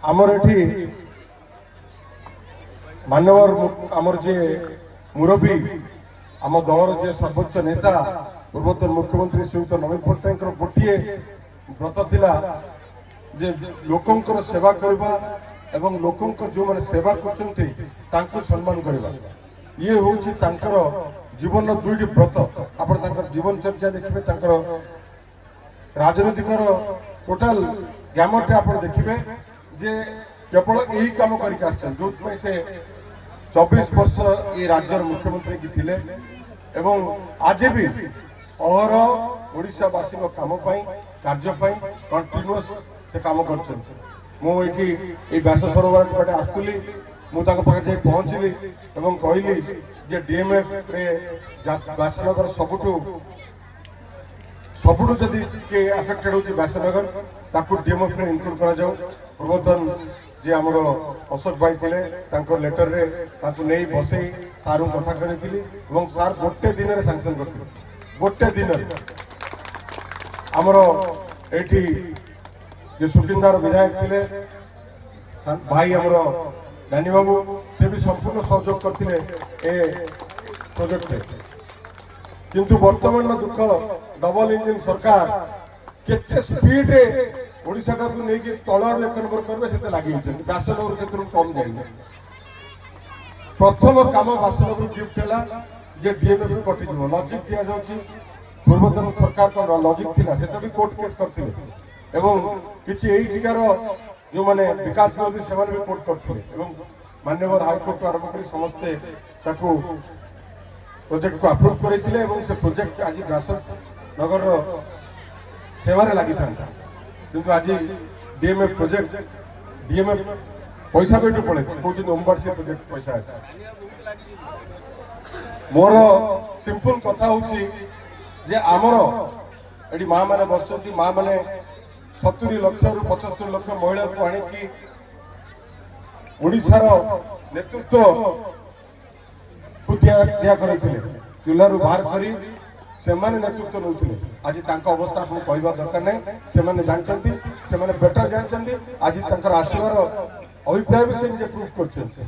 आमर एठी मान्यवर आमर जे मुरबी आम दलर जे सर्वोच्च नेता पूर्वतन मुख्यमंत्री श्रीयुत नवीन पट्टनायक गोटे व्रत थिला जे लोकंकर सेवा करबा एवं लोकंकर जो माने सेवा करछन्ते तांको सम्मान करबा ये होची तांकर जीवन दुईटी व्रत आपण तांकर जीवन चर्चा देखिबे तांकर राजनीतिकर टोटाल ग्यामट आपण देखिबे जे केवल यही काम करके आछन जो से 24 वर्ष ये राज्यर मुख्यमंत्री की थिले एवं आज भी अहर ओडिशावासी काम कार्य कंटिन्यूअस से काम कर मुझे व्यास सरोवर पटे आसुली मुझे पहुँचली और कहली जे डीएमएफ रे व्यासनगर सबुठू सबुठू जदि के अफेक्टेड होची व्यासनगर ताकू डीएमएफ रे इंक्लूड करा जाऊ पूर्वतन जे आमर अशोक भाई थे लेटर रे ताकू नहीं बसई सार कथा करी सार गोटे दिन में सांसन कर गोटे दिन आमर एठी जे सुकिंदार विधायक थे भाई आमर नानी बाबू से भी संपूर्ण सहयोग करते ए प्रोजेक्ट किंतु वर्तमान दुख डबल इंजिन सरकार केते स्पीड रे ओडिशा को लेकिन तलर एक नंबर करबे सेते लागि व्यासनगर से कम जाए प्रथम काम व्यासनगर गिफ्ट है जे डीएमएफ कटि जीव लॉजिक दिया जाउची पूर्वतन सरकार को लॉजिक थिला सेते भी कोर्ट केस करथिले एवं किछि एई टिकार जो माने विकास विरोधी से भी कोर्ट करथिले एवं माननीय हाईकोर्ट को आरंभ करी समस्ते ताकू प्रोजेक्ट को अप्रूव करथिले एवं से प्रोजेक्ट आज व्यासनगर सेवारे लागि था किंतु आज डीएमएफ प्रोजेक्ट डीएमएफ पैसा कोई पड़े कौन ओमबार से प्रोजेक्ट पैसा मोर सिंपल कथा होची जे आमर एडी माँ माने बसचंती माँ माने 70 लाख रु 75 लाख महिला को आनी की ओडिशार नेतृत्व दिया करथिले चूल्हा रु बाहर करी सेमाने नेतृत्व नौथिले आज तांका अवस्था आपको कहवा दरकार नहीं सेमाने जानचंती सेमाने बेटर जानचंती आज तांकर आसीबार अभिप्राय भी से प्रूफ करछंती।